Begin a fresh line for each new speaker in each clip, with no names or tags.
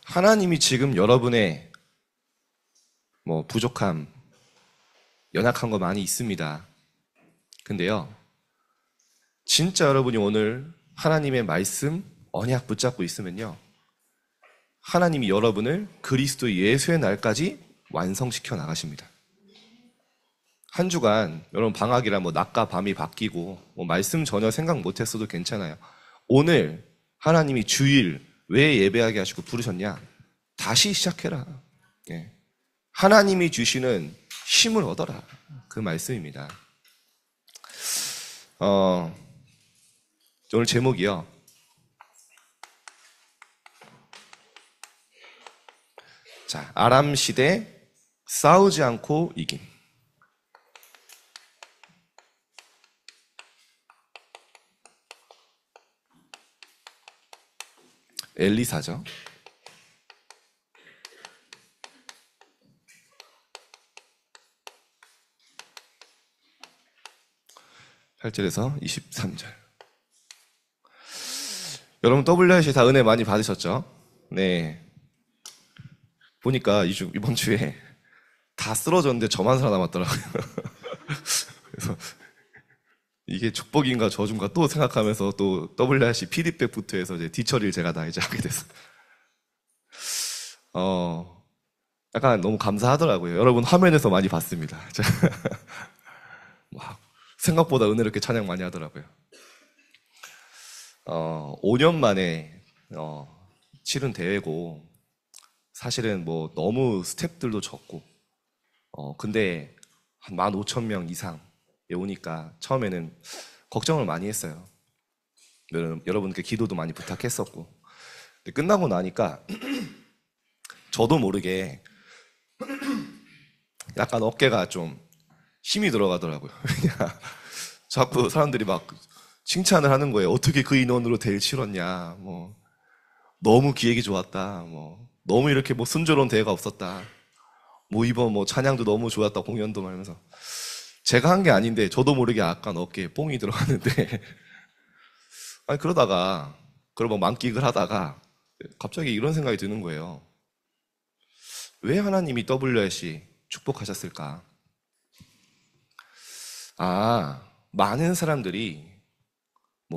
하나님이 지금 여러분의 부족함, 연약한 거 많이 있습니다. 근데요, 진짜 여러분이 오늘 하나님의 말씀, 언약 붙잡고 있으면요, 하나님이 여러분을 그리스도 예수의 날까지 완성시켜 나가십니다. 한 주간 여러분 방학이라 낮과 밤이 바뀌고 말씀 전혀 생각 못했어도 괜찮아요. 오늘 하나님이 주일 왜 예배하게 하시고 부르셨냐? 다시 시작해라. 예. 하나님이 주시는 힘을 얻어라. 그 말씀입니다. 오늘 제목이요, 자, 아람 시대 싸우지 않고 이김. 엘리사죠. 8절에서 23절. 여러분 WRC 다 은혜 많이 받으셨죠? 네. 보니까 이번 주에 다 쓰러졌는데 저만 살아남았더라고요. 그래서 이게 축복인가 저주인가 또 생각하면서 또 WRC 피드백부터 해서 이제 뒤처리를 제가 다 이제 하게 됐어요. 약간 너무 감사하더라고요. 여러분 화면에서 많이 봤습니다. 생각보다 은혜롭게 찬양 많이 하더라고요. 5년 만에 치른 대회고, 사실은 너무 스텝들도 적고, 근데 한 15,000명 이상 오니까 처음에는 걱정을 많이 했어요. 여러분께 기도도 많이 부탁했었고, 근데 끝나고 나니까 저도 모르게 약간 어깨가 좀 힘이 들어가더라고요. 자꾸 사람들이 막 칭찬을 하는 거예요. 어떻게 그 인원으로 대회를 치렀냐, 너무 기획이 좋았다, 너무 이렇게 순조로운 대회가 없었다, 이번 찬양도 너무 좋았다, 공연도 말면서. 제가 한 게 아닌데 저도 모르게 약간 어깨에 뽕이 들어가는데 아니 그러다가 만끽을 하다가 갑자기 이런 생각이 드는 거예요. 왜 하나님이 WRC 축복하셨을까? 많은 사람들이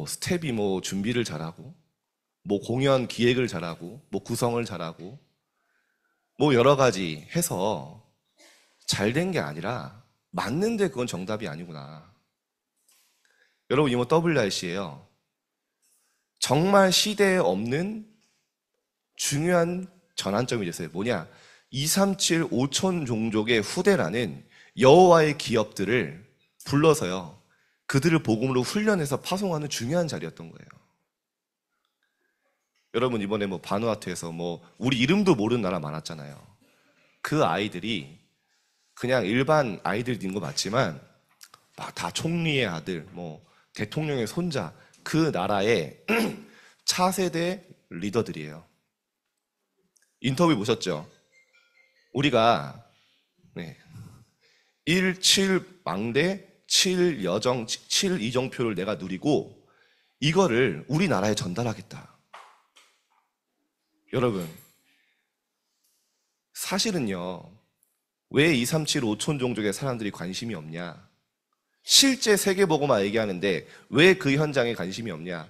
스텝이 준비를 잘하고, 공연 기획을 잘하고, 구성을 잘하고, 여러 가지 해서 잘 된 게 아니라 맞는데 그건 정답이 아니구나. 여러분, 이번 WRC에요, 정말 시대에 없는 중요한 전환점이 됐어요. 뭐냐? 237 5천 종족의 후대라는 여호와의 기업들을 불러서요, 그들을 복음으로 훈련해서 파송하는 중요한 자리였던 거예요. 여러분, 이번에 바누아투에서 우리 이름도 모르는 나라 많았잖아요. 그 아이들이 그냥 일반 아이들인 거 맞지만 다 총리의 아들, 대통령의 손자, 그 나라의 차세대 리더들이에요. 인터뷰 보셨죠? 우리가 17망대 7여정 7이정표를 내가 누리고 이거를 우리나라에 전달하겠다. 여러분, 사실은요, 왜 237 5천 종족의 사람들이 관심이 없냐? 실제 세계보고만 얘기하는데 왜 그 현장에 관심이 없냐?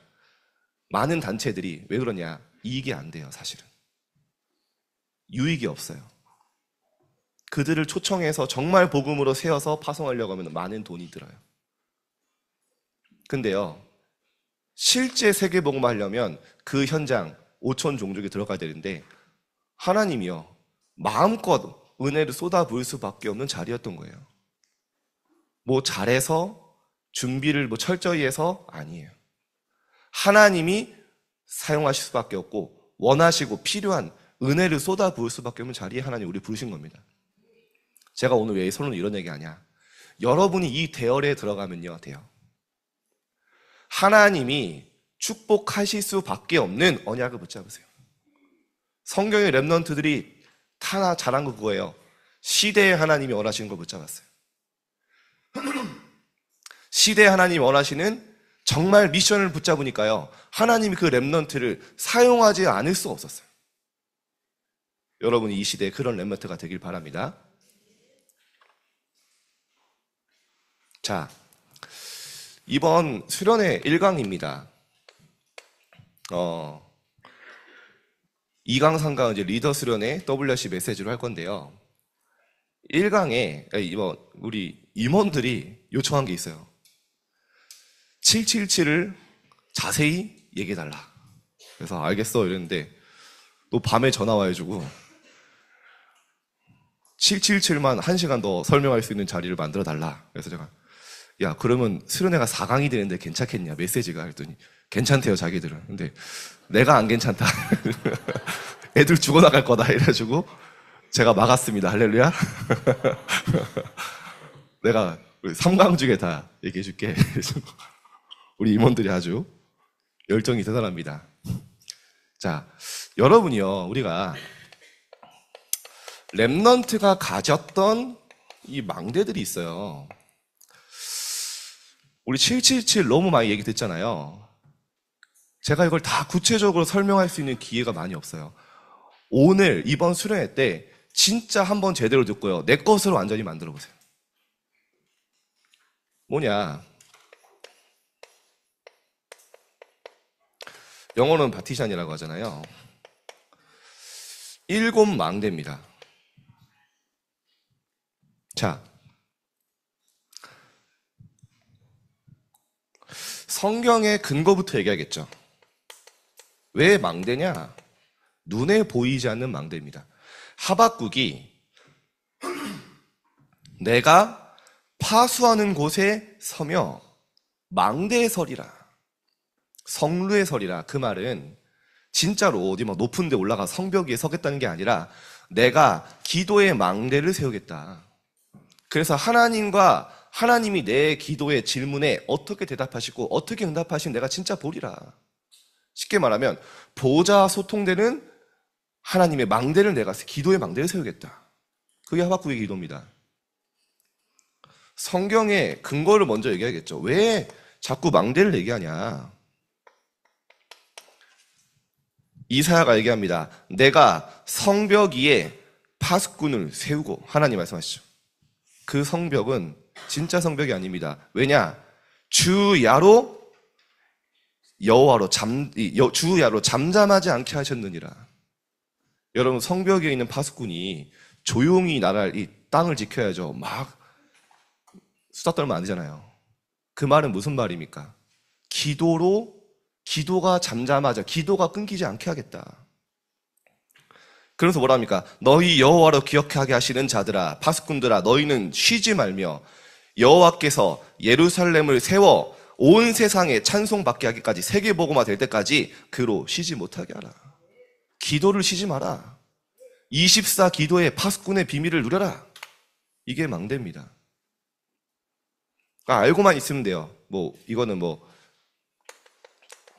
많은 단체들이 왜 그러냐? 이익이 안 돼요, 사실은. 유익이 없어요. 그들을 초청해서 정말 복음으로 세워서 파송하려고 하면 많은 돈이 들어요. 근데요, 실제 세계복음을 하려면 그 현장 5천 종족이 들어가야 되는데 하나님이요, 마음껏 은혜를 쏟아 부을 수밖에 없는 자리였던 거예요. 잘해서 준비를 철저히 해서 아니에요. 하나님이 사용하실 수밖에 없고 원하시고 필요한 은혜를 쏟아 부을 수밖에 없는 자리에 하나님 우리 부르신 겁니다. 제가 오늘 왜 서로는 이런 얘기 하냐? 여러분이 이 대열에 들어가면요, 돼요. 하나님이 축복하실 수밖에 없는 언약을 붙잡으세요. 성경의 렘넌트들이 다 잘한 거 그거예요. 시대의 하나님이 원하시는 걸 붙잡았어요. 시대의 하나님이 원하시는 정말 미션을 붙잡으니까요, 하나님이 그 렘넌트를 사용하지 않을 수 없었어요. 여러분이 이 시대에 그런 렘넌트가 되길 바랍니다. 자, 이번 수련회 1강입니다. 2강, 3강 이제 리더 수련회 WRC 메시지로 할 건데요. 1강에 이번 우리 임원들이 요청한 게 있어요. 777을 자세히 얘기해달라. 그래서 알겠어 이랬는데 또 밤에 전화 와가지고 777만 1시간 더 설명할 수 있는 자리를 만들어 달라. 그래서 제가 야 그러면 수련회가 4강이 되는데 괜찮겠냐 메시지가 했더니 괜찮대요 자기들은. 근데 내가 안 괜찮다. 애들 죽어나갈 거다 이래가지고 제가 막았습니다. 할렐루야. 내가 우리 3강 중에 다 얘기해 줄게. 우리 임원들이 아주 열정이 대단합니다. 자, 여러분이요, 우리가 렘넌트가 가졌던 이 망대들이 있어요. 우리 777 너무 많이 얘기 듣잖아요. 제가 이걸 다 구체적으로 설명할 수 있는 기회가 많이 없어요. 오늘 이번 수련회 때 진짜 한번 제대로 듣고요. 내 것으로 완전히 만들어 보세요. 뭐냐? 영어로는 바티션이라고 하잖아요. 7망대입니다. 자, 성경의 근거부터 얘기하겠죠. 왜 망대냐? 눈에 보이지 않는 망대입니다. 하박국이 내가 파수하는 곳에 서며 망대에 서리라. 성루에 서리라. 그 말은 진짜로 어디 막 높은 데 올라가 성벽 위에 서겠다는 게 아니라 내가 기도의 망대를 세우겠다. 그래서 하나님이 내 기도의 질문에 어떻게 대답하시고 어떻게 응답하신 내가 진짜 보리라. 쉽게 말하면 보좌 소통되는 하나님의 망대를 내가 기도의 망대를 세우겠다. 그게 하박국의 기도입니다. 성경의 근거를 먼저 얘기하겠죠. 왜 자꾸 망대를 얘기하냐? 이사야가 얘기합니다. 내가 성벽 위에 파수꾼을 세우고 하나님 말씀하시죠. 그 성벽은 진짜 성벽이 아닙니다. 왜냐? 주야로 잠잠하지 않게 하셨느니라. 여러분 성벽 위에 있는 파수꾼이 조용히 이 땅을 지켜야죠. 막 수다 떨면 안 되잖아요. 그 말은 무슨 말입니까? 기도가 잠잠하자, 기도가 끊기지 않게 하겠다. 그래서 뭐라 합니까? 너희 여호와로 기억하게 하시는 자들아, 파수꾼들아, 너희는 쉬지 말며 여호와께서 예루살렘을 세워 온 세상에 찬송받게 하기까지 세계복음화 될 때까지 그로 쉬지 못하게 하라. 기도를 쉬지 마라. 24 기도의 파수꾼의 비밀을 누려라. 이게 망대입니다. 알고만 있으면 돼요. 이거는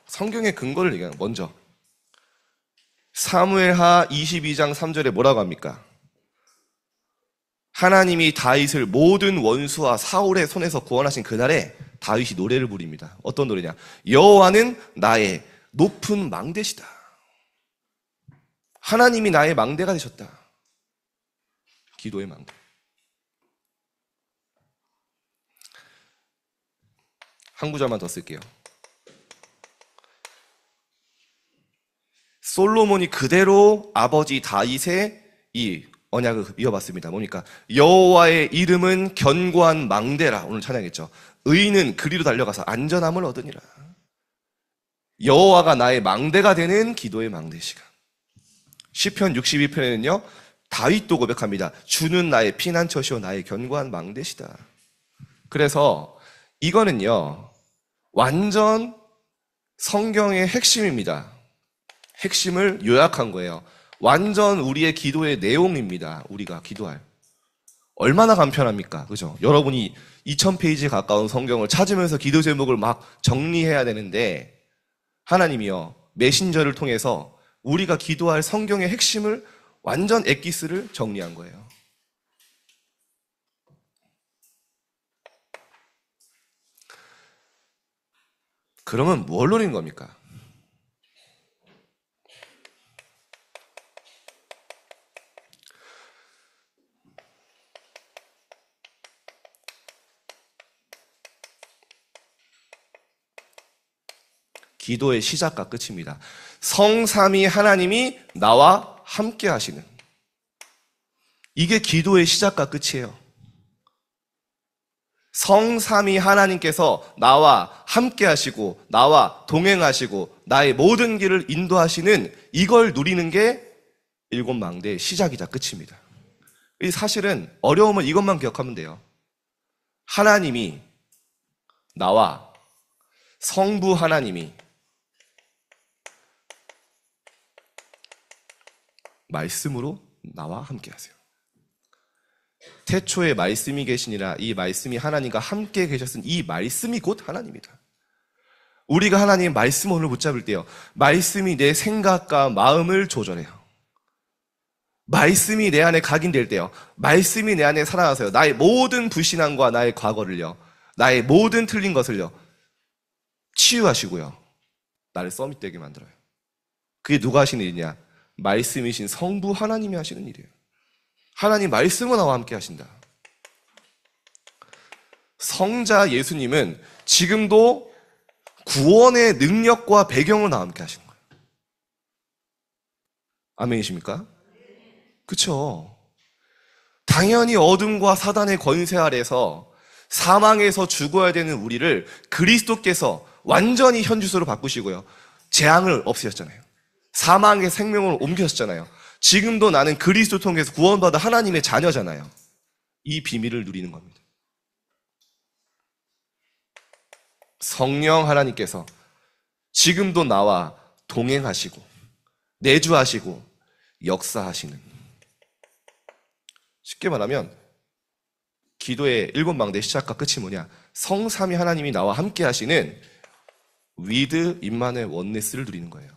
성경의 근거를 얘기하는 먼저 사무엘하 22장 3절에 뭐라고 합니까? 하나님이 다윗을 모든 원수와 사울의 손에서 구원하신 그날에 다윗이 노래를 부릅니다. 어떤 노래냐? 여호와는 나의 높은 망대시다. 하나님이 나의 망대가 되셨다. 기도의 망대. 한 구절만 더 쓸게요. 솔로몬이 그대로 아버지 다윗의 이 언약을 이어봤습니다. 뭡니까? 여호와의 이름은 견고한 망대라. 오늘 찬양했죠. 의인은 그리로 달려가서 안전함을 얻으니라. 여호와가 나의 망대가 되는 기도의 망대 시간. 시편 62편에는요 다윗도 고백합니다. 주는 나의 피난처시오 나의 견고한 망대시다. 그래서 이거는요 완전 성경의 핵심입니다. 핵심을 요약한 거예요. 완전 우리의 기도의 내용입니다. 우리가 기도할. 얼마나 간편합니까? 그죠? 여러분이 2000페이지에 가까운 성경을 찾으면서 기도 제목을 막 정리해야 되는데 하나님이요 메신저를 통해서 우리가 기도할 성경의 핵심을 완전 엑기스를 정리한 거예요. 그러면 뭘 노리는 겁니까? 기도의 시작과 끝입니다. 성삼위 하나님이 나와 함께 하시는, 이게 기도의 시작과 끝이에요. 성삼위 하나님께서 나와 함께 하시고 나와 동행하시고 나의 모든 길을 인도하시는, 이걸 누리는 게 일곱 망대의 시작이자 끝입니다. 사실은 어려움은 이것만 기억하면 돼요. 하나님이 나와, 성부 하나님이 말씀으로 나와 함께 하세요. 태초에 말씀이 계시니라, 이 말씀이 하나님과 함께 계셨은 이 말씀이 곧 하나님이다. 우리가 하나님의 말씀 오늘 붙잡을 때요, 말씀이 내 생각과 마음을 조절해요. 말씀이 내 안에 각인될 때요, 말씀이 내 안에 살아나서요, 나의 모든 불신앙과 나의 과거를요, 나의 모든 틀린 것을요 치유하시고요, 나를 서밋되게 만들어요. 그게 누가 하시는 일이냐? 말씀이신 성부 하나님이 하시는 일이에요. 하나님 말씀은 나와 함께 하신다. 성자 예수님은 지금도 구원의 능력과 배경을 나와 함께 하시는 거예요. 아멘이십니까? 그렇죠. 당연히 어둠과 사단의 권세 아래서 사망에서 죽어야 되는 우리를 그리스도께서 완전히 현주소로 바꾸시고요, 재앙을 없애셨잖아요. 사망의 생명으로 옮기셨잖아요. 지금도 나는 그리스도 통해서 구원받아 하나님의 자녀잖아요. 이 비밀을 누리는 겁니다. 성령 하나님께서 지금도 나와 동행하시고 내주하시고 역사하시는, 쉽게 말하면 기도의 일곱 망대 시작과 끝이 뭐냐? 성삼위 하나님이 나와 함께 하시는 위드 임마누엘 원네스를 누리는 거예요.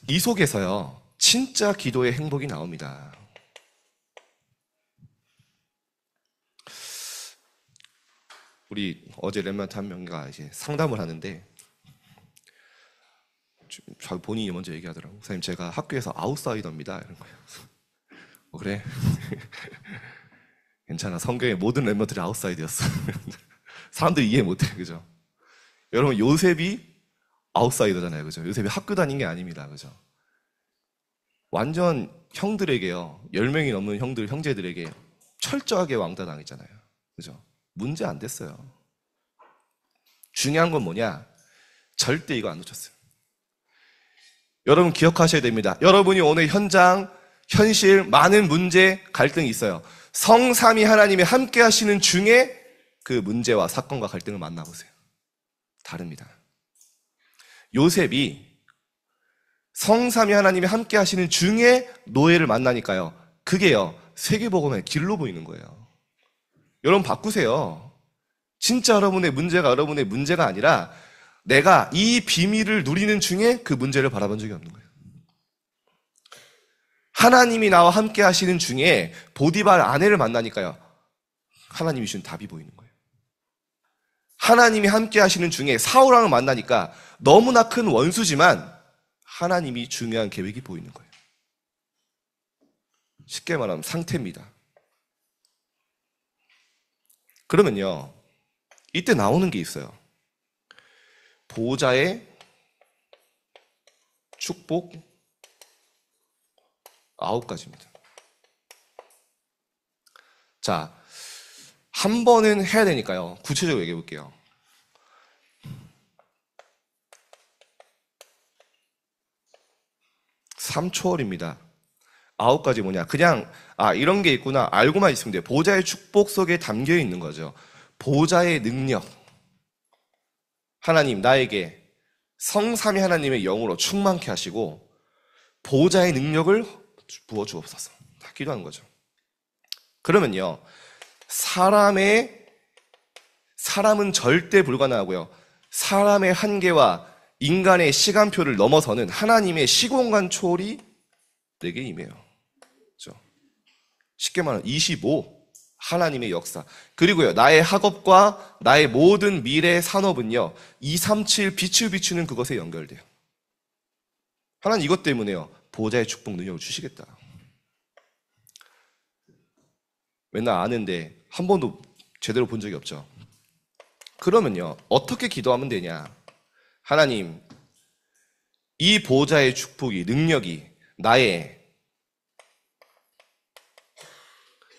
이 속에서요, 진짜 기도의 행복이 나옵니다. 우리 어제 렘넌트 한 명과 이제 상담을 하는데, 본인이 먼저 얘기하더라고. 선생님, 제가 학교에서 아웃사이더입니다. 이런 거예요. 그래? 괜찮아. 성경의 모든 렘넌트들이 아웃사이더였어. 사람들이 이해 못해, 그죠? 여러분, 요셉이 아웃사이더잖아요, 그죠? 요셉이 학교 다닌 게 아닙니다, 그죠? 완전 형들에게요, 10명이 넘는 형제들에게 철저하게 왕따 당했잖아요, 그죠? 문제 안 됐어요. 중요한 건 뭐냐? 절대 이거 안 놓쳤어요. 여러분 기억하셔야 됩니다. 여러분이 오늘 현장, 현실, 많은 문제, 갈등이 있어요. 성삼위 하나님이 함께 하시는 중에 그 문제와 사건과 갈등을 만나보세요. 다릅니다. 요셉이 성삼위 하나님이 함께 하시는 중에 노예를 만나니까요, 그게요, 세계복음의 길로 보이는 거예요. 여러분 바꾸세요. 진짜 여러분의 문제가 아니라 내가 이 비밀을 누리는 중에 그 문제를 바라본 적이 없는 거예요. 하나님이 나와 함께 하시는 중에 보디발 아내를 만나니까요, 하나님이 주신 답이 보이는 거예요. 하나님이 함께 하시는 중에 사울왕을 만나니까 너무나 큰 원수지만 하나님이 중요한 계획이 보이는 거예요. 쉽게 말하면 상태입니다. 그러면요, 이때 나오는 게 있어요. 보호자의 축복 9가지입니다. 자, 한 번은 해야 되니까요, 구체적으로 얘기해 볼게요. 삼초월입니다. 9가지 뭐냐? 그냥 이런 게 있구나 알고만 있으면 돼요. 보호자의 축복 속에 담겨 있는 거죠. 보호자의 능력. 하나님, 나에게 성삼위 하나님의 영으로 충만케 하시고 보호자의 능력을 부어 주옵소서. 다 기도하는 거죠. 그러면요, 사람은 절대 불가능하고요, 사람의 한계와 인간의 시간표를 넘어서는 하나님의 시공간 초월이 내게 임해요. 그렇죠? 쉽게 말하면 25, 하나님의 역사. 그리고요, 나의 학업과 나의 모든 미래 산업은요, 237 빛을 비추는 그것에 연결돼요. 하나님 이것 때문에요, 보호자의 축복 능력을 주시겠다. 맨날 아는데 한 번도 제대로 본 적이 없죠. 그러면요, 어떻게 기도하면 되냐? 하나님, 이 보좌의 축복이, 능력이 나의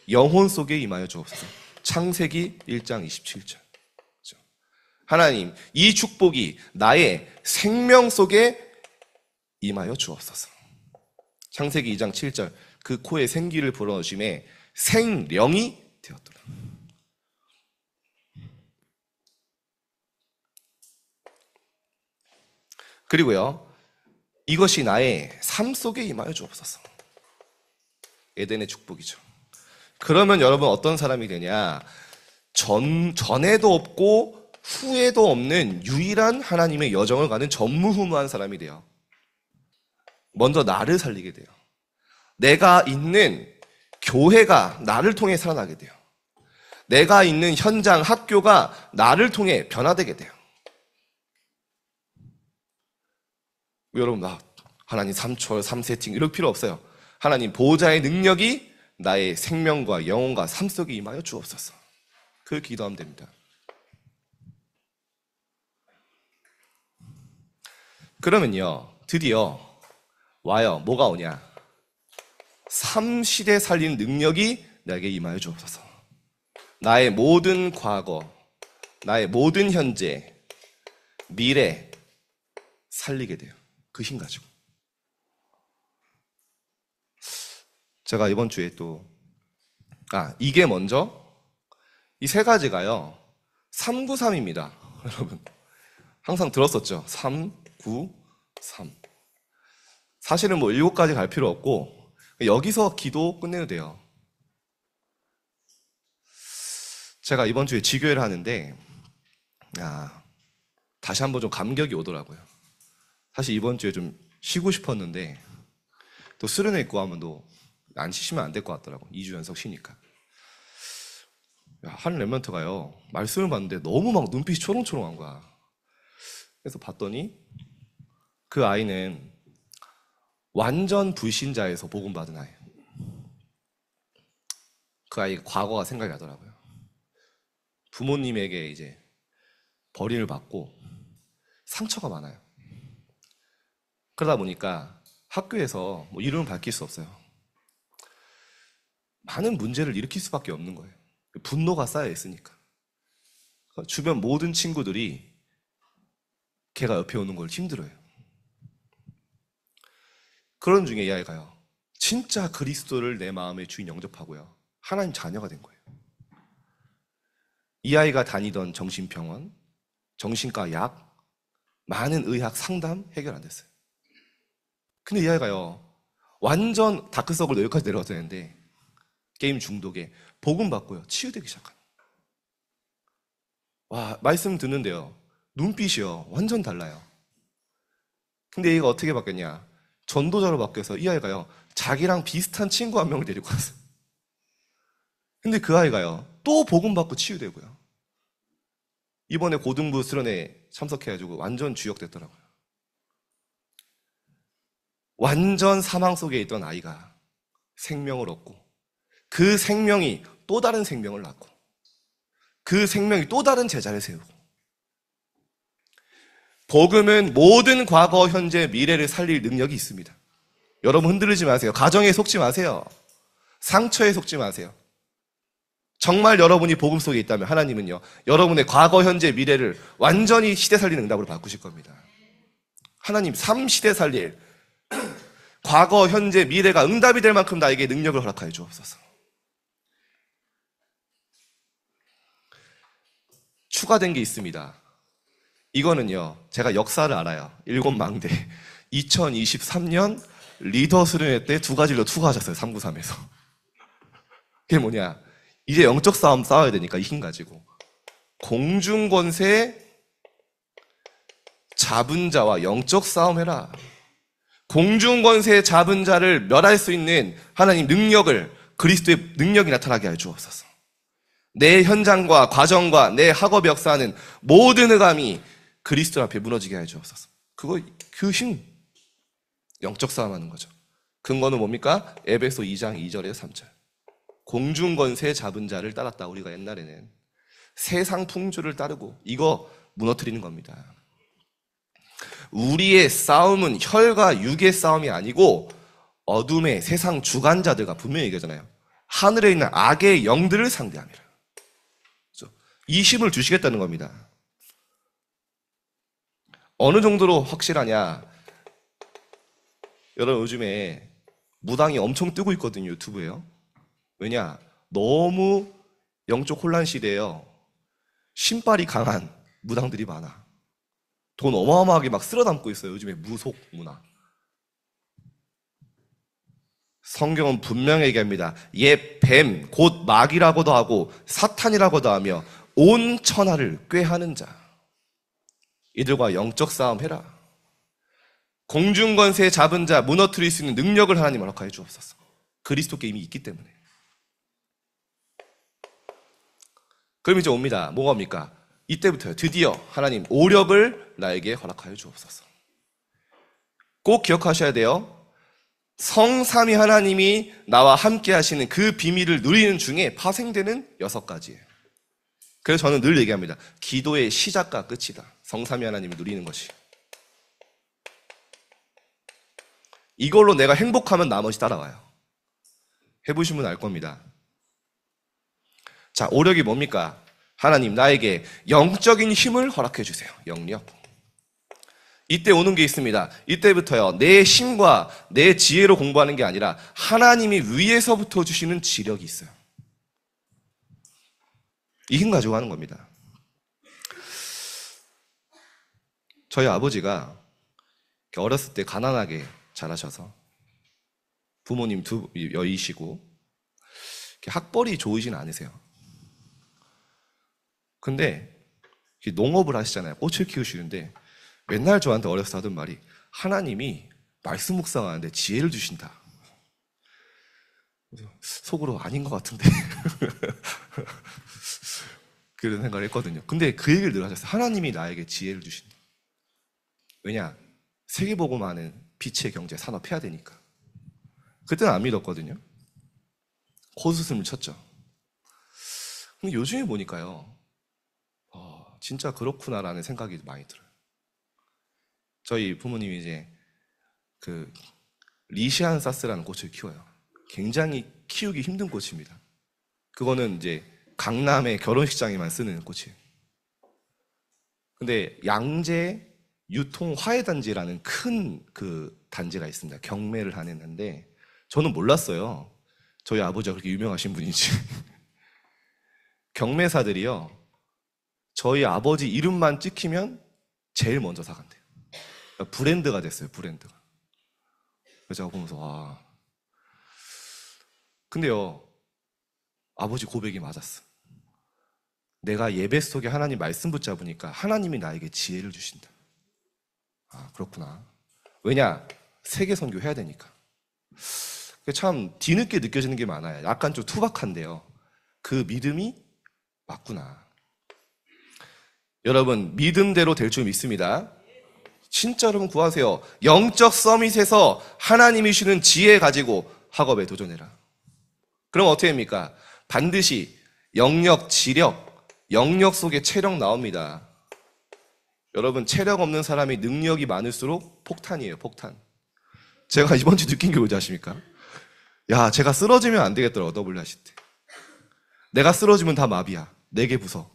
영혼 속에 임하여 주옵소서. 창세기 1장 27절. 하나님, 이 축복이 나의 생명 속에 임하여 주옵소서. 창세기 2장 7절. 그 코에 생기를 불어넣으심에 생령이 되었더라. 그리고요, 이것이 나의 삶 속에 임하여 주옵소서. 에덴의 축복이죠. 그러면 여러분 어떤 사람이 되냐? 전에도 없고 후에도 없는 유일한 하나님의 여정을 가는 전무후무한 사람이 돼요. 먼저 나를 살리게 돼요. 내가 있는 교회가 나를 통해 살아나게 돼요. 내가 있는 현장, 학교가 나를 통해 변화되게 돼요. 여러분, 하나님 3초월, 3세팅 이럴 필요 없어요. 하나님 보호자의 능력이 나의 생명과 영혼과 삶 속에 임하여 주옵소서. 그렇게 기도하면 됩니다. 그러면요, 드디어 와요. 뭐가 오냐? 3시대 살리는 능력이 나에게 임하여 주옵소서. 나의 모든 과거, 나의 모든 현재, 미래 살리게 돼요. 그 힘 가지고. 제가 이번 주에 또 이게 먼저 이 세 가지가요 393입니다. 여러분 항상 들었었죠? 3, 9, 3. 사실은 뭐 7가지 갈 필요 없고 여기서 기도 끝내도 돼요. 제가 이번 주에 지교회를 하는데 다시 한번 좀 감격이 오더라고요. 사실 이번 주에 좀 쉬고 싶었는데 또 수련회 있고 하면 또 안 쉬시면 안 될 것 같더라고. 2주 연속 쉬니까. 한 랩런트가요 말씀을 봤는데 너무 막 눈빛이 초롱초롱한 거야. 그래서 봤더니 그 아이는 완전 불신자에서 복음받은 아이. 그 아이가 과거가 생각이 나더라고요. 부모님에게 이제 버림을 받고 상처가 많아요. 그러다 보니까 학교에서 뭐 이름을 밝힐 수 없어요. 많은 문제를 일으킬 수밖에 없는 거예요. 분노가 쌓여 있으니까. 주변 모든 친구들이 걔가 옆에 오는 걸 힘들어해요. 그런 중에 이 아이가요 진짜 그리스도를 내 마음의 주인 영접하고요 하나님 자녀가 된 거예요. 이 아이가 다니던 정신병원, 정신과 약, 많은 의학 상담 해결 안 됐어요. 근데 이 아이가요 완전 다크서클 여기까지 내려가야 되는데 게임 중독에 복음 받고요 치유되기 시작한. 와, 말씀 듣는데요 눈빛이요 완전 달라요. 근데 얘가 어떻게 바뀌었냐? 전도자로 바뀌어서 이 아이가요 자기랑 비슷한 친구 한 명을 데리고 왔어요. 근데 그 아이가요 또 복음 받고 치유되고요. 이번에 고등부 수련회 참석해가지고 완전 주역됐더라고요. 완전 사망 속에 있던 아이가 생명을 얻고 그 생명이 또 다른 생명을 낳고 그 생명이 또 다른 제자를 세우고. 복음은 모든 과거, 현재, 미래를 살릴 능력이 있습니다. 여러분 흔들리지 마세요. 가정에 속지 마세요. 상처에 속지 마세요. 정말 여러분이 복음 속에 있다면 하나님은요 여러분의 과거, 현재, 미래를 완전히 시대 살리는 응답으로 바꾸실 겁니다. 하나님 3시대 살릴 과거, 현재, 미래가 응답이 될 만큼 나에게 능력을 허락하여 주옵소서. 추가된 게 있습니다. 이거는요 제가 역사를 알아요. 7망대 2023년 리더 수련회 때 2가지로 투과하셨어요. 393에서. 그게 뭐냐, 이제 영적 싸움 싸워야 되니까 이 힘 가지고 공중권세 잡은 자와 영적 싸움 해라. 공중권세 잡은 자를 멸할 수 있는 하나님 능력을, 그리스도의 능력이 나타나게 하여 주옵소서. 내 현장과 과정과 내 학업 역사는 모든 흑암이 그리스도 앞에 무너지게 하여 주옵소서. 그 힘, 영적 싸움하는 거죠. 근거는 뭡니까? 에베소 2장 2절에서 3절. 공중권세 잡은 자를 따랐다. 우리가 옛날에는 세상 풍조를 따르고 이거 무너뜨리는 겁니다. 우리의 싸움은 혈과 육의 싸움이 아니고 어둠의 세상 주관자들과 분명히 얘기하잖아요. 하늘에 있는 악의 영들을 상대함이라. 그렇죠? 이 힘을 주시겠다는 겁니다. 어느 정도로 확실하냐? 여러분 요즘에 무당이 엄청 뜨고 있거든요, 유튜브에요. 왜냐? 너무 영적 혼란 시대에요. 신발이 강한 무당들이 많아. 돈 어마어마하게 막 쓸어 담고 있어요. 요즘에 무속 문화. 성경은 분명히 얘기합니다. 옛 뱀, 곧 마귀라고도 하고 사탄이라고도 하며 온 천하를 꾀하는 자. 이들과 영적 싸움 해라. 공중권세 잡은 자 무너뜨릴 수 있는 능력을 하나님 허락하여 주옵소서. 그리스도께 이미 있기 때문에. 그럼 이제 옵니다. 뭐가 옵니까? 이때부터요. 드디어 하나님 오력을 나에게 허락하여 주옵소서. 꼭 기억하셔야 돼요. 성삼위 하나님이 나와 함께 하시는 그 비밀을 누리는 중에 파생되는 6가지예요. 그래서 저는 늘 얘기합니다. 기도의 시작과 끝이다. 성삼위 하나님이 누리는 것이. 이걸로 내가 행복하면 나머지 따라와요. 해보신 분 알 겁니다. 자, 오력이 뭡니까? 하나님 나에게 영적인 힘을 허락해 주세요. 영력. 이때 오는 게 있습니다. 이때부터요. 내 힘과 내 지혜로 공부하는 게 아니라 하나님이 위에서부터 주시는 지력이 있어요. 이 힘 가지고 하는 겁니다. 저희 아버지가 어렸을 때 가난하게 자라셔서 부모님 두 여이시고 학벌이 좋으진 않으세요. 근데 농업을 하시잖아요. 꽃을 키우시는데 맨날 저한테 어렸을 때 하던 말이 하나님이 말씀 묵상하는데 지혜를 주신다. 속으로 아닌 것 같은데 그런 생각을 했거든요. 근데 그 얘기를 늘 하셨어요. 하나님이 나에게 지혜를 주신다. 왜냐? 세계보고만은 빛의 경제 산업 해야 되니까. 그때는 안 믿었거든요. 코웃음을 쳤죠. 근데 요즘에 보니까요. 진짜 그렇구나라는 생각이 많이 들어요. 저희 부모님이 이제 그 리시안사스라는 꽃을 키워요. 굉장히 키우기 힘든 꽃입니다. 그거는 이제 강남의 결혼식장에만 쓰는 꽃이에요. 근데 양재 유통 화훼단지라는 큰 그 단지가 있습니다. 경매를 하는데 저는 몰랐어요. 저희 아버지가 그렇게 유명하신 분인지. 경매사들이요. 저희 아버지 이름만 찍히면 제일 먼저 사간대요. 브랜드가 됐어요. 브랜드가. 그래서 제가 보면서 와. 근데요. 아버지 고백이 맞았어. 내가 예배 속에 하나님 말씀 붙잡으니까 하나님이 나에게 지혜를 주신다. 아, 그렇구나. 왜냐? 세계 선교 해야 되니까. 참 뒤늦게 느껴지는 게 많아요. 약간 좀 투박한데요. 그 믿음이 맞구나. 여러분, 믿음대로 될 줄 믿습니다. 진짜 여러분 구하세요. 영적 서밋에서 하나님이 주는 지혜 가지고 학업에 도전해라. 그럼 어떻게 됩니까? 반드시 영역, 지력, 영역 속에 체력 나옵니다. 여러분, 체력 없는 사람이 능력이 많을수록 폭탄이에요, 폭탄. 제가 이번 주 느낀 게 뭔지 아십니까? 야, 제가 쓰러지면 안 되겠더라고, W 하실 때. 내가 쓰러지면 다 마비야. 4개 부서.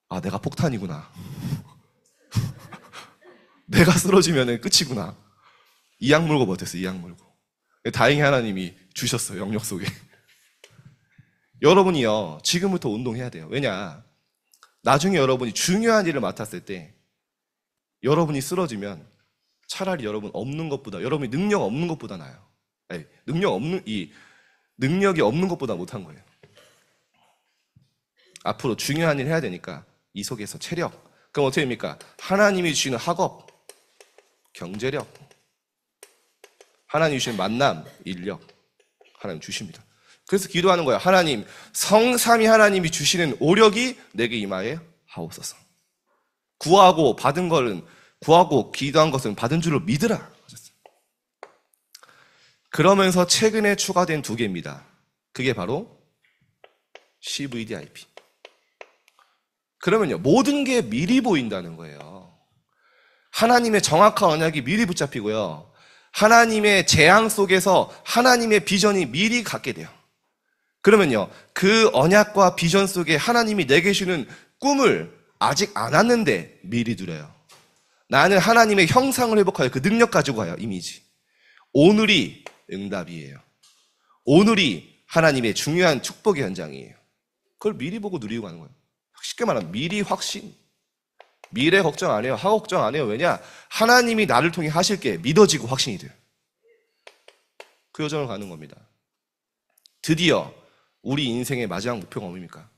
아, 내가 폭탄이구나. 내가 쓰러지면 끝이구나. 이 약 물고 버텼어요, 이 약 물고. 다행히 하나님이 주셨어요, 영역 속에. 여러분이요, 지금부터 운동해야 돼요. 왜냐? 나중에 여러분이 중요한 일을 맡았을 때 여러분이 쓰러지면 차라리 여러분 없는 것보다, 여러분이 능력 없는 것보다 나아요. 아니, 능력이 없는 것보다 못한 거예요. 앞으로 중요한 일 해야 되니까 이 속에서 체력. 그럼 어떻게 됩니까? 하나님이 주시는 학업, 경제력, 하나님이 주시는 만남, 인력, 하나님 주십니다. 그래서 기도하는 거예요. 하나님, 성삼위 하나님이 주시는 오력이 내게 임하여 하옵소서. 구하고 기도한 것은 받은 줄로 믿으라. 그러면서 최근에 추가된 2개입니다. 그게 바로 CVDIP. 그러면요, 모든 게 미리 보인다는 거예요. 하나님의 정확한 언약이 미리 붙잡히고요. 하나님의 재앙 속에서 하나님의 비전이 미리 갖게 돼요. 그러면요, 그 언약과 비전 속에 하나님이 내게 주는 꿈을 아직 안 왔는데 미리 누려요. 나는 하나님의 형상을 회복하여 그 능력 가지고 가요, 이미지. 오늘이 응답이에요. 오늘이 하나님의 중요한 축복의 현장이에요. 그걸 미리 보고 누리고 가는 거예요. 쉽게 말하면 미리 확신. 미래 걱정 안 해요. 하 걱정 안 해요. 왜냐? 하나님이 나를 통해 하실 게 믿어지고 확신이 돼요. 그 여정을 가는 겁니다. 드디어 우리 인생의 마지막 목표가 뭡니까?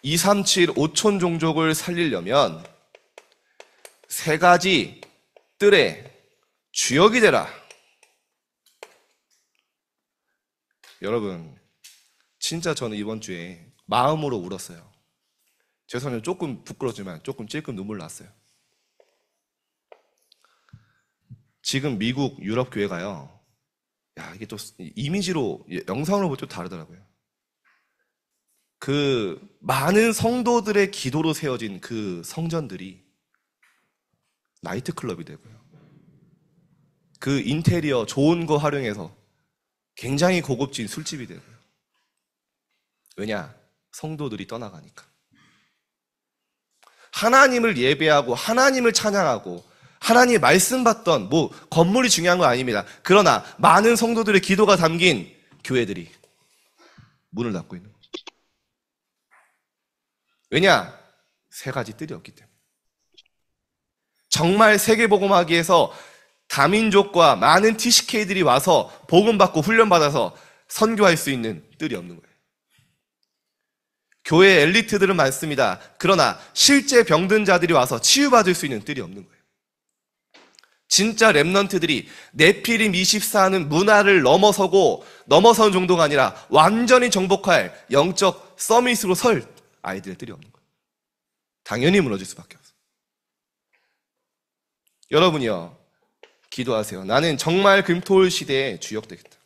237 5천 종족을 살리려면 세 가지 뜰에 주역이 되라. 여러분, 진짜 저는 이번 주에 마음으로 울었어요. 죄송해요. 조금 부끄럽지만 조금 찔끔 눈물 났어요. 지금 미국 유럽 교회가요. 야, 이게 또 이미지로 영상으로 보면 또 다르더라고요. 그 많은 성도들의 기도로 세워진 그 성전들이 나이트클럽이 되고요. 그 인테리어 좋은 거 활용해서 굉장히 고급진 술집이 되고요. 왜냐? 성도들이 떠나가니까. 하나님을 예배하고 하나님을 찬양하고 하나님의 말씀 받던 건물이 중요한 건 아닙니다. 그러나 많은 성도들의 기도가 담긴 교회들이 문을 닫고 있는 거죠. 왜냐? 세 가지 뜰이 없기 때문에. 정말 세계복음하기에서 다민족과 많은 TCK들이 와서 복음받고 훈련받아서 선교할 수 있는 뜰이 없는 거예요. 교회 엘리트들은 많습니다. 그러나 실제 병든 자들이 와서 치유받을 수 있는 뜰이 없는 거예요. 진짜 렘넌트들이 네피림 24는 문화를 넘어선 정도가 아니라 완전히 정복할 영적 서밋으로 설 아이들의 뜰이 없는 거예요. 당연히 무너질 수밖에 없어요. 여러분이요, 기도하세요. 나는 정말 금토일 시대에 주역 되겠다.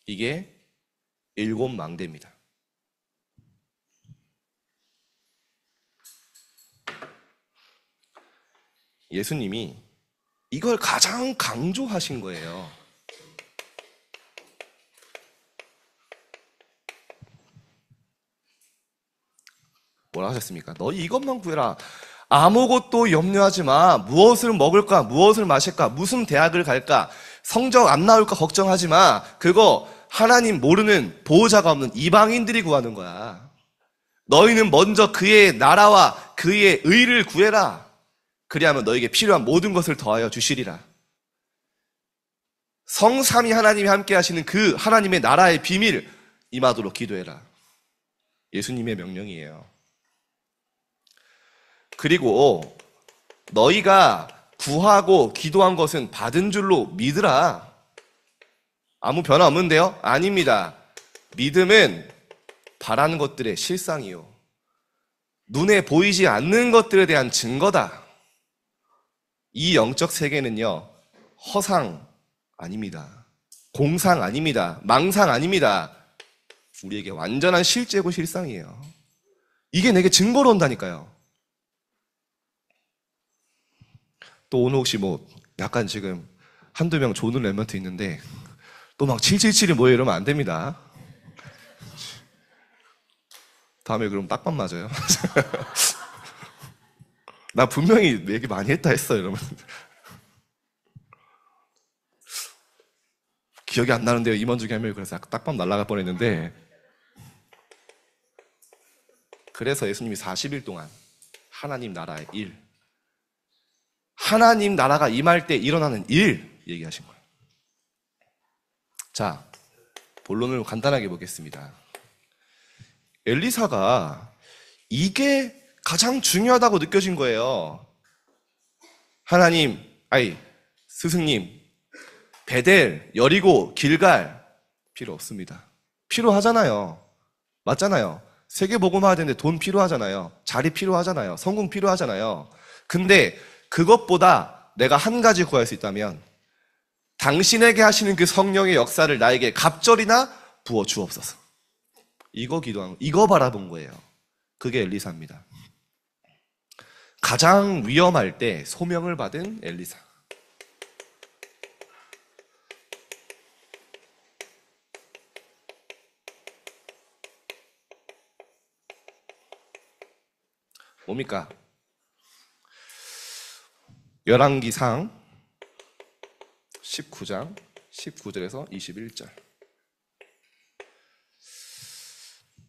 이게 7망대입니다. 예수님이 이걸 가장 강조하신 거예요. 뭐라 하셨습니까? 너 이것만 구해라. 아무것도 염려하지 마. 무엇을 먹을까? 무엇을 마실까? 무슨 대학을 갈까? 성적 안 나올까 걱정하지 마. 그거 하나님 모르는 보호자가 없는 이방인들이 구하는 거야. 너희는 먼저 그의 나라와 그의 의를 구해라. 그리하면 너에게 필요한 모든 것을 더하여 주시리라. 성삼위 하나님이 함께 하시는 그 하나님의 나라의 비밀 임하도록 기도해라. 예수님의 명령이에요. 그리고 너희가 구하고 기도한 것은 받은 줄로 믿으라. 아무 변화 없는데요? 아닙니다. 믿음은 바라는 것들의 실상이요. 눈에 보이지 않는 것들에 대한 증거다. 이 영적 세계는요, 허상 아닙니다. 공상 아닙니다. 망상 아닙니다. 우리에게 완전한 실제고 실상이에요. 이게 내게 증거로 온다니까요. 또 오늘 혹시 약간 지금 한두 명 좋은 랩런트 있는데 또 막 777이 뭐예요 이러면 안 됩니다. 다음에 그럼 딱밤 맞아요. 나 분명히 얘기 많이 했다 했어 이러면. 기억이 안 나는데요. 임원 중에 한 명이 그래서 딱밤 날아갈 뻔했는데, 그래서 예수님이 40일 동안 하나님 나라의 일, 하나님 나라가 임할 때 일어나는 일 얘기하신 거예요. 자, 본론을 간단하게 보겠습니다. 엘리사가 이게 가장 중요하다고 느껴진 거예요. 하나님, 스승님, 베델, 여리고, 길갈 필요 없습니다. 필요하잖아요. 맞잖아요. 세계복음화 되는데 돈 필요하잖아요. 자리 필요하잖아요. 성공 필요하잖아요. 근데 그것보다 내가 한 가지 구할 수 있다면 당신에게 하시는 그 성령의 역사를 나에게 갑절이나 부어 주옵소서. 이거 기도한 거, 이거 바라본 거예요. 그게 엘리사입니다. 가장 위험할 때 소명을 받은 엘리사. 뭡니까? 열왕기상 19장 19절에서 21절.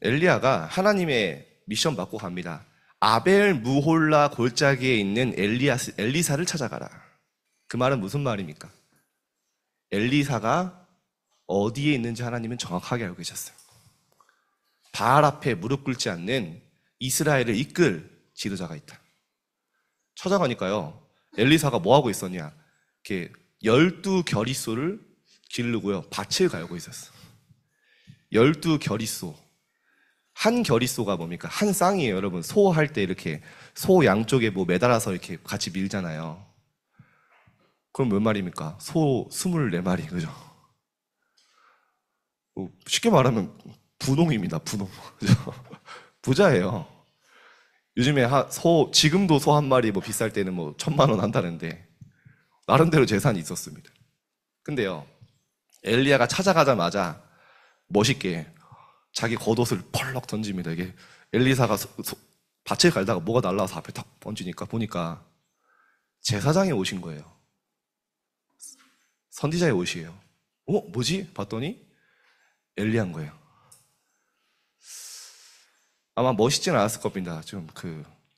엘리야가 하나님의 미션 받고 갑니다. 아벨 무홀라 골짜기에 있는 엘리사를 찾아가라. 그 말은 무슨 말입니까? 엘리사가 어디에 있는지 하나님은 정확하게 알고 계셨어요. 바알 앞에 무릎 꿇지 않는 이스라엘을 이끌 지도자가 있다. 찾아가니까요, 엘리사가 뭐 하고 있었냐? 이렇게 12겨리소를 기르고요, 밭을 갈고 있었어. 12겨리소. 한 겨리소가 뭡니까? 한 쌍이에요, 여러분. 소 할 때 이렇게 소 양쪽에 뭐 매달아서 이렇게 같이 밀잖아요. 그럼 몇 마리입니까? 소 24마리, 그죠? 쉽게 말하면 분홍입니다, 분홍. 그죠? 부자예요. 요즘에 지금도 소 한 마리 뭐 비쌀 때는 뭐 1,000만 원 한다는데, 나름대로 재산이 있었습니다. 근데요, 엘리야가 찾아가자마자 멋있게 자기 겉옷을 펄럭 던집니다. 이게 엘리사가 밭을 갈다가 뭐가 날라와서 앞에 탁 던지니까 보니까 제사장이 오신 거예요. 선지자의 옷이에요. 뭐지? 봤더니 엘리야인 거예요. 아마 멋있지는 않았을 겁니다. 좀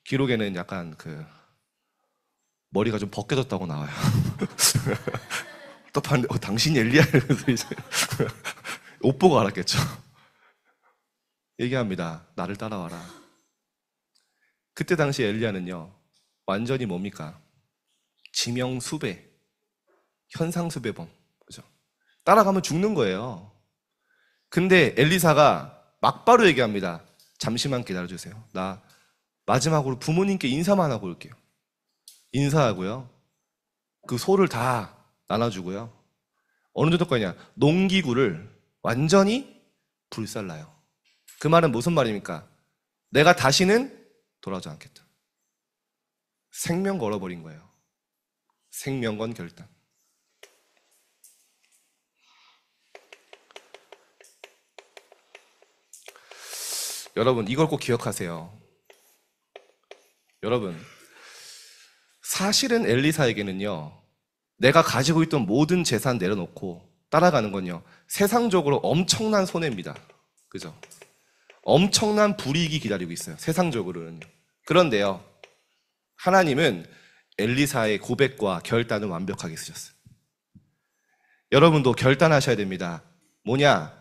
기록에는 약간 머리가 좀 벗겨졌다고 나와요. 또 봤는데 당신이 엘리야 이러면서 이제 옷 보고 알았겠죠. 얘기합니다. 나를 따라와라. 그때 당시 엘리야는요, 완전히 뭡니까? 지명수배, 현상수배범, 그죠? 따라가면 죽는 거예요. 근데 엘리사가 막바로 얘기합니다. 잠시만 기다려주세요. 나 마지막으로 부모님께 인사만 하고 올게요. 인사하고요, 그 소를 다 나눠주고요, 어느 정도까지냐? 농기구를 완전히 불살라요. 그 말은 무슨 말입니까? 내가 다시는 돌아오지 않겠다. 생명 걸어버린 거예요. 생명건 결단. 여러분, 이걸 꼭 기억하세요. 여러분, 사실은 엘리사에게는요, 내가 가지고 있던 모든 재산 내려놓고 따라가는 건요, 세상적으로 엄청난 손해입니다. 그죠? 엄청난 불이익이 기다리고 있어요, 세상적으로는요. 그런데요, 하나님은 엘리사의 고백과 결단을 완벽하게 쓰셨어요. 여러분도 결단하셔야 됩니다. 뭐냐?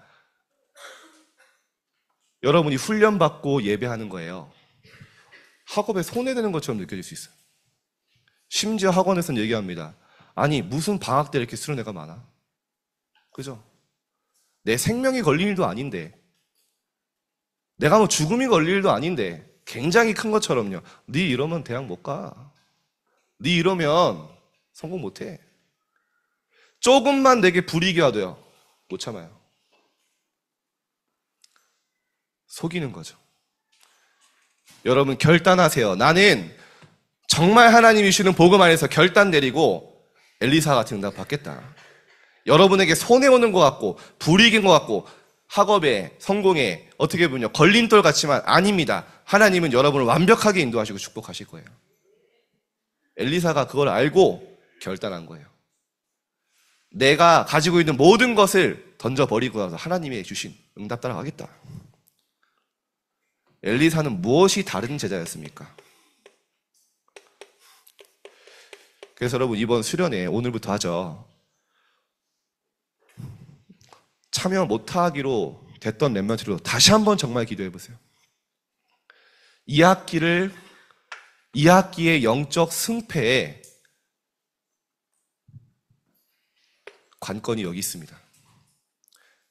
여러분이 훈련받고 예배하는 거예요. 학업에 손해되는 것처럼 느껴질 수 있어요. 심지어 학원에서는 얘기합니다. 아니, 무슨 방학 때 이렇게 수련회가 많아? 그죠? 내 생명이 걸린 일도 아닌데, 내가 뭐 죽음이 걸릴 일도 아닌데 굉장히 큰 것처럼요, 네 이러면 대학 못 가, 네 이러면 성공 못해, 조금만 내게 불이익이 와도요 못 참아요. 속이는 거죠. 여러분, 결단하세요. 나는 정말 하나님이 주시는 복음 안에서 결단 내리고 엘리사 같은 응답 받겠다. 여러분에게 손해오는 것 같고 불이익인 것 같고 학업에, 성공에 어떻게 보면 걸림돌 같지만 아닙니다. 하나님은 여러분을 완벽하게 인도하시고 축복하실 거예요. 엘리사가 그걸 알고 결단한 거예요. 내가 가지고 있는 모든 것을 던져버리고 나서 하나님이 주신 응답 따라가겠다. 엘리사는 무엇이 다른 제자였습니까? 그래서 여러분, 이번 수련회 오늘부터 하죠. 참여 못하기로 됐던 랩런트로 다시 한번 정말 기도해보세요. 이 학기의 영적 승패에 관건이 여기 있습니다.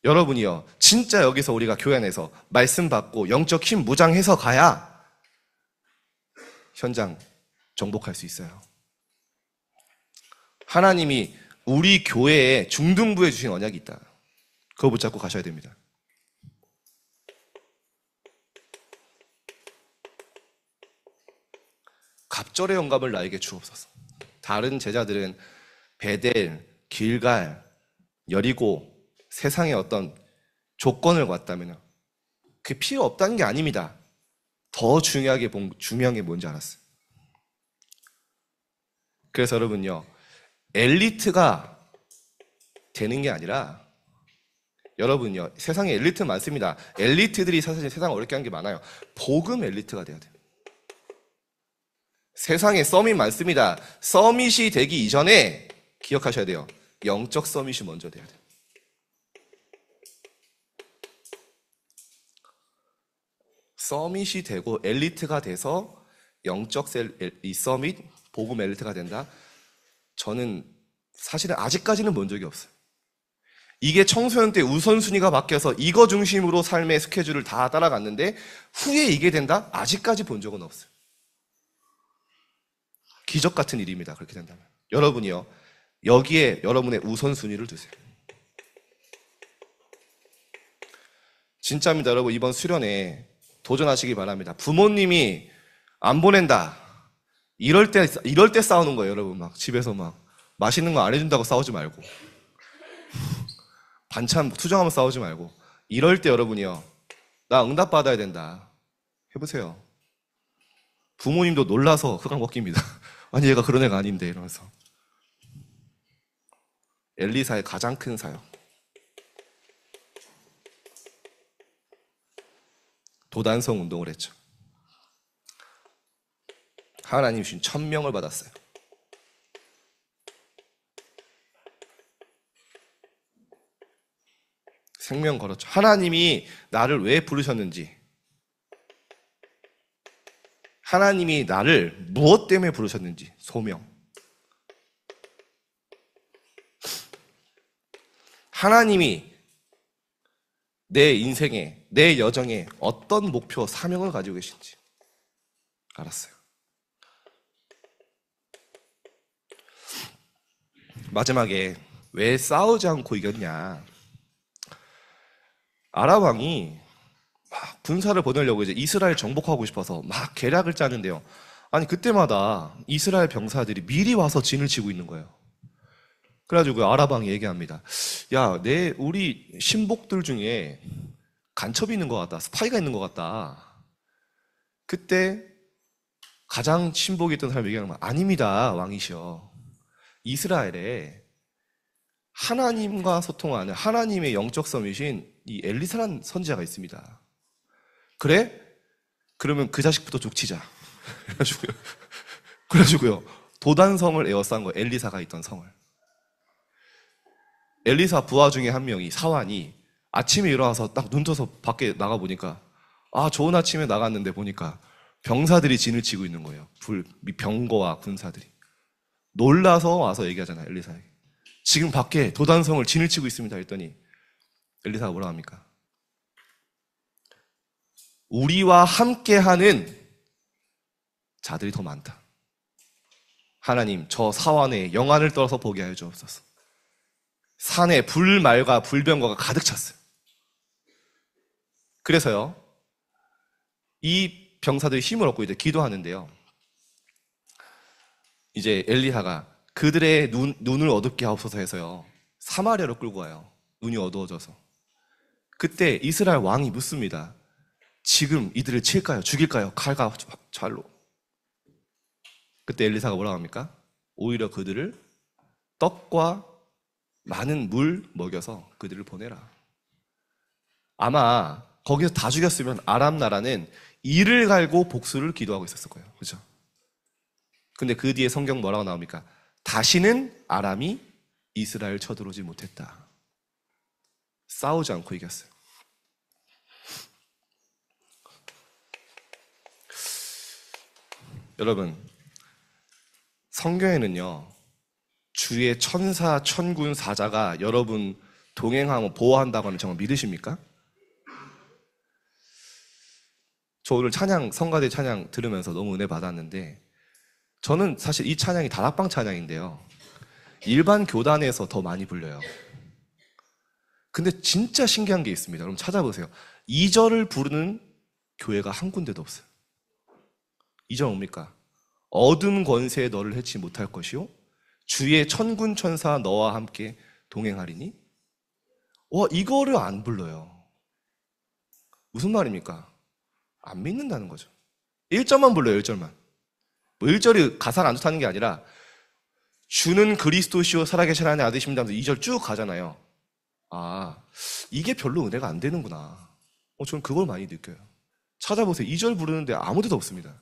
여러분이요, 진짜 여기서 우리가 교회 안에서 말씀 받고 영적 힘 무장해서 가야 현장 정복할 수 있어요. 하나님이 우리 교회에 중등부에 주신 언약이 있다. 그거 붙잡고 가셔야 됩니다. 갑절의 영감을 나에게 주옵소서. 다른 제자들은 베델, 길갈, 여리고 세상의 어떤 조건을 봤다면 그게 필요 없다는 게 아닙니다. 더 중요한 게 뭔지 알았어요. 그래서 여러분요, 엘리트가 되는 게 아니라 여러분요, 세상에 엘리트 많습니다. 엘리트들이 사실 세상 어렵게 한 게 많아요. 복음 엘리트가 돼야 돼요. 세상에 서밋 많습니다. 서밋이 되기 이전에 기억하셔야 돼요. 영적 서밋이 먼저 돼야 돼요. 서밋이 되고 엘리트가 돼서 영적 이 서밋, 복음 엘리트가 된다. 저는 사실은 아직까지는 본 적이 없어요. 이게 청소년 때 우선순위가 바뀌어서 이거 중심으로 삶의 스케줄을 다 따라갔는데 후에 이게 된다? 아직까지 본 적은 없어요. 기적 같은 일입니다. 그렇게 된다면. 여러분이요, 여기에 여러분의 우선순위를 두세요. 진짜입니다. 여러분, 이번 수련회 도전하시기 바랍니다. 부모님이 안 보낸다. 이럴 때 싸우는 거예요, 여러분. 막 집에서 막 맛있는 거 안 해준다고 싸우지 말고, 반찬 투정하면 싸우지 말고, 이럴 때 여러분이요, 나 응답 받아야 된다. 해보세요. 부모님도 놀라서 흑강 벗깁니다. 아니, 얘가 그런 애가 아닌데, 이러면서. 엘리사의 가장 큰 사역. 도단성 운동을 했죠. 하나님 주신 1000명을 받았어요. 생명 걸었죠. 하나님이 나를 왜 부르셨는지, 하나님이 나를 무엇 때문에 부르셨는지, 소명. 하나님이 내 인생에, 내 여정에 어떤 목표, 사명을 가지고 계신지 알았어요. 마지막에 왜 싸우지 않고 이겼냐? 아람 왕이 막 군사를 보내려고 이제 이스라엘 정복하고 싶어서 막 계략을 짜는데요. 아니, 그때마다 이스라엘 병사들이 미리 와서 진을 치고 있는 거예요. 그래가지고 아람 왕이 얘기합니다. 야, 우리 신복들 중에 간첩이 있는 것 같다. 스파이가 있는 것 같다. 그때 가장 신복이 있던 사람이 얘기하는 거, 아닙니다, 왕이시여. 이스라엘에 하나님과 소통하는 하나님의 영적 서밋인 이 엘리사라는 선지자가 있습니다. 그래? 그러면 그 자식부터 족치자. 그래가지고요, 도단성을 에워싼 거예요. 엘리사가 있던 성을. 엘리사 부하 중에 한 명이, 사환이 아침에 일어나서 딱 눈 떠서 밖에 나가보니까, 좋은 아침에 나갔는데 보니까 병사들이 진을 치고 있는 거예요. 병거와 군사들이. 놀라서 와서 얘기하잖아요, 엘리사에게. 지금 밖에 도단성을 진을 치고 있습니다. 했더니 엘리사가 뭐라 합니까? 우리와 함께하는 자들이 더 많다. 하나님, 저 사환에 영안을 떨어서 보게 하여 주옵소서. 산에 불말과 불병거가 가득 찼어요. 그래서요, 이 병사들이 힘을 얻고 이제 기도하는데요, 이제 엘리사가 그들의 눈을 어둡게 하옵소서 해서요, 사마리아로 끌고 와요. 눈이 어두워져서. 그때 이스라엘 왕이 묻습니다. 지금 이들을 칠까요? 죽일까요? 칼과 잘로. 그때 엘리사가 뭐라고 합니까? 오히려 그들을 떡과 많은 물 먹여서 그들을 보내라. 아마 거기서 다 죽였으면 아람 나라는 이를 갈고 복수를 기도하고 있었을 거예요. 그죠? 근데 그 뒤에 성경 뭐라고 나옵니까? 다시는 아람이 이스라엘 쳐들어오지 못했다. 싸우지 않고 이겼어요. 여러분, 성경에는요, 주의 천사, 천군, 사자가 여러분 동행하고 보호한다고 하면 정말 믿으십니까? 저 오늘 성가대 찬양 들으면서 너무 은혜 받았는데, 저는 사실 이 찬양이 다락방 찬양인데요, 일반 교단에서 더 많이 불려요. 근데 진짜 신기한 게 있습니다. 여러분 찾아보세요. 2절을 부르는 교회가 한 군데도 없어요. 2절 뭡니까? 어둠 권세에 너를 해치 못할 것이요 주의 천군 천사 너와 함께 동행하리니. 와, 이거를 안 불러요. 무슨 말입니까? 안 믿는다는 거죠. 1절만 불러요. 1절만. 뭐 1절이 가사가 안 좋다는 게 아니라 주는 그리스도시요 살아계신 하나님의 아들이십니다 하면서 2절 쭉 가잖아요. 아, 이게 별로 은혜가 안 되는구나. 저는 그걸 많이 느껴요. 찾아보세요. 2절 부르는데 아무 데도 없습니다.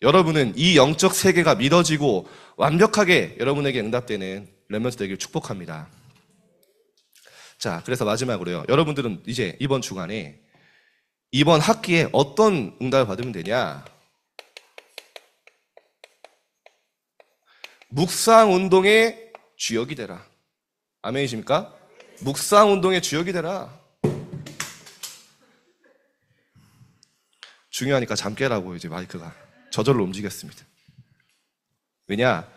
여러분은 이 영적 세계가 믿어지고 완벽하게 여러분에게 응답되는 렘넌트 되기를 축복합니다. 자, 그래서 마지막으로요. 여러분들은 이제 이번 주간에 이번 학기에 어떤 응답을 받으면 되냐? 묵상 운동의 주역이 되라. 아멘이십니까? 묵상 운동의 주역이 되라. 중요하니까 잠 깨라고 이제 마이크가 저절로 움직였습니다. 왜냐?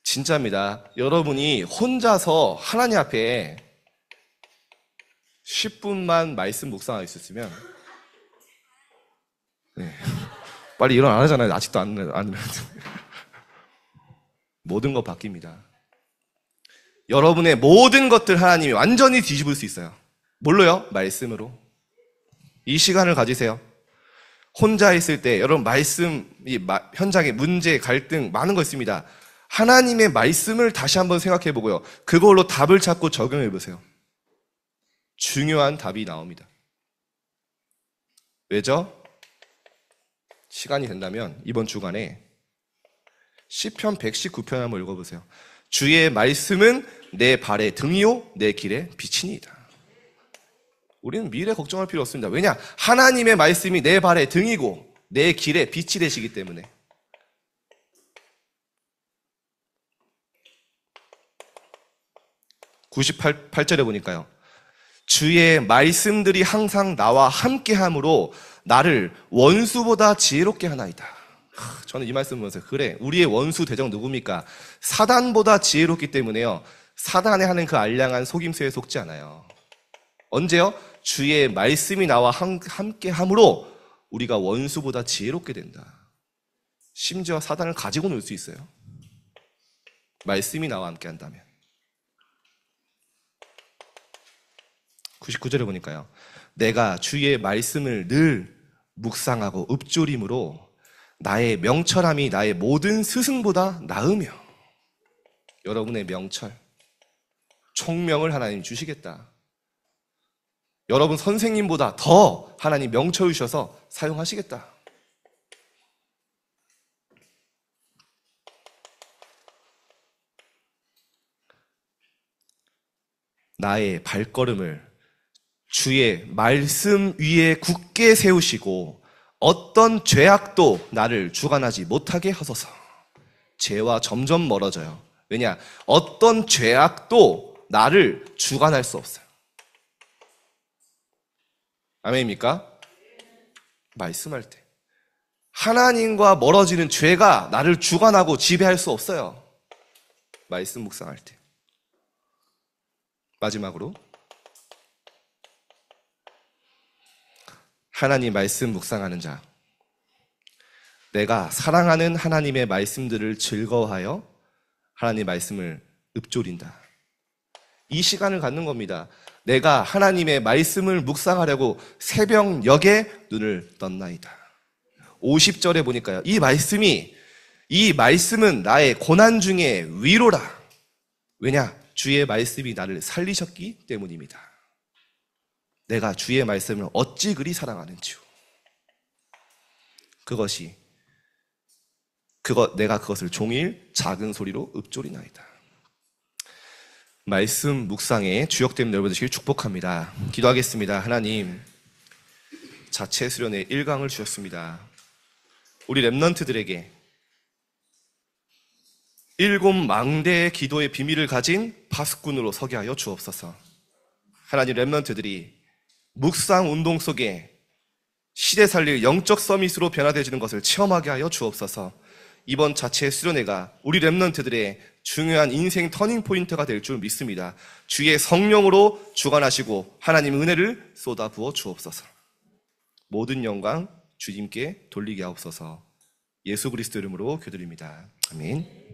진짜입니다. 여러분이 혼자서 하나님 앞에 10분만 말씀 묵상하고 있었으면 네. 빨리 일어나 안 하잖아요. 아직도 안 일어났는데. 모든 거 바뀝니다. 여러분의 모든 것들 하나님이 완전히 뒤집을 수 있어요. 뭘로요? 말씀으로. 이 시간을 가지세요. 혼자 있을 때 여러분 말씀, 현장에 문제, 갈등 많은 거 있습니다. 하나님의 말씀을 다시 한번 생각해 보고요. 그걸로 답을 찾고 적용해 보세요. 중요한 답이 나옵니다. 왜죠? 시간이 된다면 이번 주간에 시편 119편 한번 읽어보세요. 주의 말씀은 내 발의 등이요 내 길의 빛이니이다. 우리는 미래 걱정할 필요 없습니다. 왜냐? 하나님의 말씀이 내 발의 등이고 내 길의 빛이 되시기 때문에. (98절에) 보니까요. 주의 말씀들이 항상 나와 함께함으로 나를 원수보다 지혜롭게 하나이다. 저는 이 말씀 보면서 그래, 우리의 원수 대적 누굽니까? 사단보다 지혜롭기 때문에요. 사단에 하는 그 알량한 속임수에 속지 않아요. 언제요? 주의 말씀이 나와 함께함으로 우리가 원수보다 지혜롭게 된다. 심지어 사단을 가지고 놀 수 있어요. 말씀이 나와 함께한다면. 99절에 보니까요. 내가 주의 말씀을 늘 묵상하고 읊조림으로 나의 명철함이 나의 모든 스승보다 나으며. 여러분의 명철, 총명을 하나님 주시겠다. 여러분 선생님보다 더 하나님 명철 주셔서 사용하시겠다. 나의 발걸음을 주의 말씀 위에 굳게 세우시고 어떤 죄악도 나를 주관하지 못하게 하소서. 죄와 점점 멀어져요. 왜냐? 어떤 죄악도 나를 주관할 수 없어요. 아멘입니까? 말씀할 때 하나님과 멀어지는 죄가 나를 주관하고 지배할 수 없어요. 말씀 묵상할 때. 마지막으로 하나님 말씀 묵상하는 자, 내가 사랑하는 하나님의 말씀들을 즐거워하여 하나님 말씀을 읊조린다. 이 시간을 갖는 겁니다. 내가 하나님의 말씀을 묵상하려고 새벽녘에 눈을 떴나이다. 50절에 보니까요. 이 말씀은 나의 고난 중에 위로라. 왜냐? 주의 말씀이 나를 살리셨기 때문입니다. 내가 주의 말씀을 어찌 그리 사랑하는지요. 내가 그것을 종일 작은 소리로 읊조리나이다. 말씀 묵상에 주역되는 여러분 되시길 축복합니다. 기도하겠습니다. 하나님, 자체 수련의 1강을 주셨습니다. 우리 렘넌트들에게 7망대의 기도의 비밀을 가진 파수꾼으로 서게 하여 주옵소서. 하나님, 렘넌트들이 묵상 운동 속에 시대 살릴 영적 서밋으로 변화되어지는 것을 체험하게 하여 주옵소서. 이번 자체 수련회가 우리 렘넌트들의 중요한 인생 터닝 포인트가 될 줄 믿습니다. 주의 성령으로 주관하시고 하나님 은혜를 쏟아 부어 주옵소서. 모든 영광 주님께 돌리게 하옵소서. 예수 그리스도 이름으로 기도드립니다. 아멘.